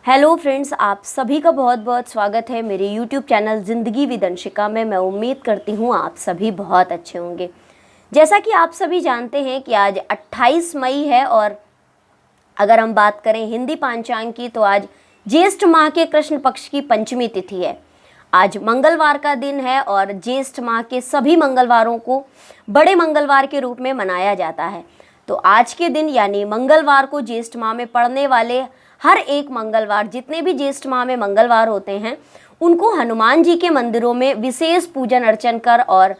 Hello friends, आप सभी का बहुत बहुत स्वागत है मेरे यूट्यूब चैनल ज़िंदगी विद अंशिका में। मैं उम्मीद करती हूँ आप सभी बहुत अच्छे होंगे। जैसा कि आप सभी जानते हैं कि आज 28 मई है और अगर हम बात करें हिंदी पंचांग की तो आज ज्येष्ठ माह के कृष्ण पक्ष की पंचमी तिथि है। आज मंगलवार का दिन है और ज्येष्ठ माह के सभी मंगलवारों को बड़े मंगलवार के रूप में मनाया जाता है। तो आज के दिन यानी मंगलवार को ज्येष्ठ माह में पड़ने वाले हर एक मंगलवार, जितने भी ज्येष्ठ माह में मंगलवार होते हैं, उनको हनुमान जी के मंदिरों में विशेष पूजन अर्चन कर और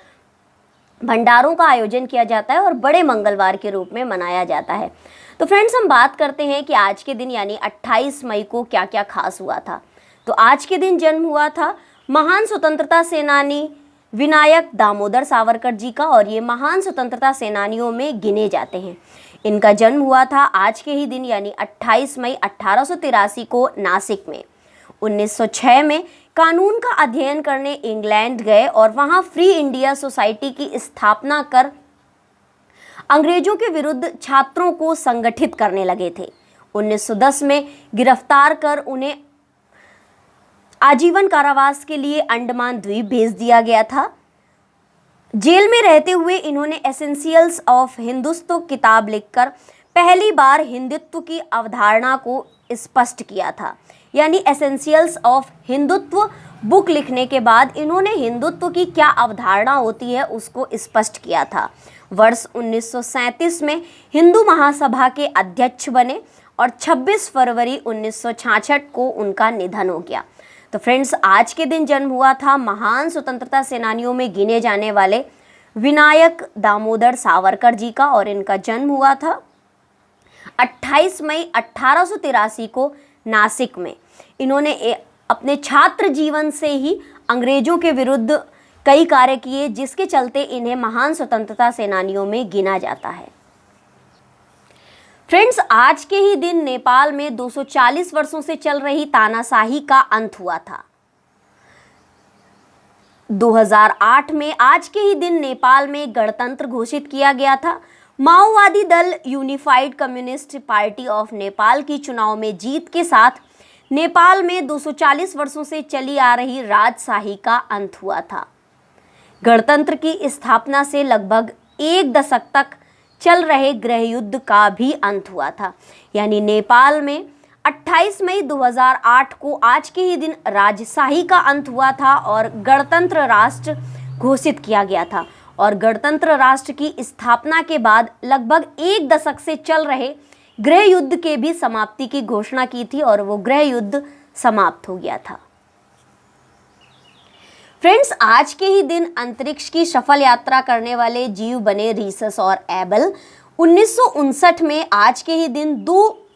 भंडारों का आयोजन किया जाता है और बड़े मंगलवार के रूप में मनाया जाता है। तो फ्रेंड्स, हम बात करते हैं कि आज के दिन यानी 28 मई को क्या क्या खास हुआ था। तो आज के दिन जन्म हुआ था महान स्वतंत्रता सेनानी विनायक दामोदर सावरकर जी का, और ये महान स्वतंत्रता सेनानियों में गिने जाते हैं। इनका जन्म हुआ था आज के ही दिन यानी 28 मई 1883 को नासिक में। 1906 में कानून का अध्ययन करने इंग्लैंड गए और वहां फ्री इंडिया सोसाइटी की स्थापना कर अंग्रेजों के विरुद्ध छात्रों को संगठित करने लगे थे। 1910 में गिरफ्तार कर उन्हें आजीवन कारावास के लिए अंडमान द्वीप भेज दिया गया था। जेल में रहते हुए इन्होंने एसेंशियल्स ऑफ हिंदुत्व किताब लिखकर पहली बार हिंदुत्व की अवधारणा को स्पष्ट किया था। यानी एसेंशियल्स ऑफ हिंदुत्व बुक लिखने के बाद इन्होंने हिंदुत्व की क्या अवधारणा होती है उसको स्पष्ट किया था। वर्ष 1937 में हिंदू महासभा के अध्यक्ष बने और 26 फरवरी 1966 को उनका निधन हो गया। तो फ्रेंड्स, आज के दिन जन्म हुआ था महान स्वतंत्रता सेनानियों में गिने जाने वाले विनायक दामोदर सावरकर जी का, और इनका जन्म हुआ था 28 मई 1883 को नासिक में। इन्होंने अपने छात्र जीवन से ही अंग्रेजों के विरुद्ध कई कार्य किए, जिसके चलते इन्हें महान स्वतंत्रता सेनानियों में गिना जाता है। फ्रेंड्स, आज के ही दिन नेपाल में 240 वर्षों से चल रही तानाशाही का अंत हुआ था। 2008 में आज के ही दिन नेपाल में गणतंत्र घोषित किया गया था। माओवादी दल unified communist party of Nepal की चुनाव में जीत के साथ नेपाल में 240 वर्षों से चली आ रही राजशाही का अंत हुआ था। गणतंत्र की स्थापना से लगभग एक दशक तक चल रहे गृह युद्ध का भी अंत हुआ था। यानी नेपाल में 28 मई 2008 को आज के ही दिन राजशाही का अंत हुआ था और गणतंत्र राष्ट्र घोषित किया गया था। और गणतंत्र राष्ट्र की स्थापना के बाद लगभग एक दशक से चल रहे गृह युद्ध के भी समाप्ति की घोषणा की थी और वो गृह युद्ध समाप्त हो गया था। फ्रेंड्स, आज के ही दिन अंतरिक्ष की सफल यात्रा करने वाले जीव बने रीसस और एबल। 1959 में आज के ही दिन दो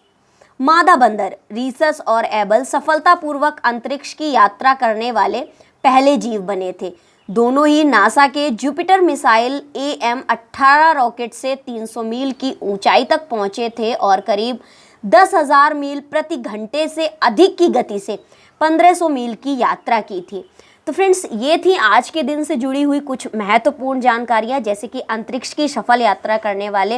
मादा बंदर रीसस और एबल सफलतापूर्वक अंतरिक्ष की यात्रा करने वाले पहले जीव बने थे। दोनों ही नासा के जुपिटर मिसाइल AM-18 रॉकेट से 300 मील की ऊंचाई तक पहुंचे थे और करीब 10,000 मील प्रति घंटे से अधिक की गति से 1500 मील की यात्रा की थी। तो फ्रेंड्स, ये थी आज के दिन से जुड़ी हुई कुछ महत्वपूर्ण जानकारियां, जैसे कि अंतरिक्ष की सफल यात्रा करने वाले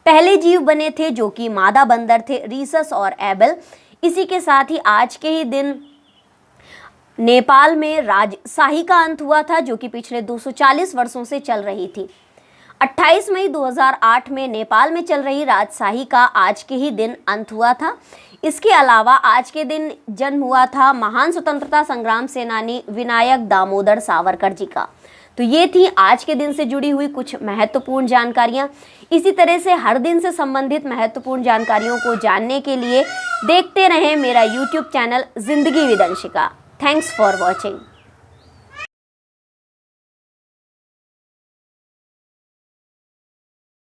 पहले जीव बने थे जो कि मादा बंदर थे, रीसस और एबल। इसी के साथ ही आज के ही दिन नेपाल में राजशाही का अंत हुआ था जो कि पिछले 240 वर्षों से चल रही थी। 28 मई 2008 में नेपाल में चल रही राजशाही का आज के ही दिन अंत हुआ था। इसके अलावा आज के दिन जन्म हुआ था महान स्वतंत्रता संग्राम सेनानी विनायक दामोदर सावरकर जी का। तो ये थी आज के दिन से जुड़ी हुई कुछ महत्वपूर्ण जानकारियाँ। इसी तरह से हर दिन से संबंधित महत्वपूर्ण जानकारियों को जानने के लिए देखते रहें मेरा YouTube चैनल ज़िंदगी with Anshika. Thanks for watching.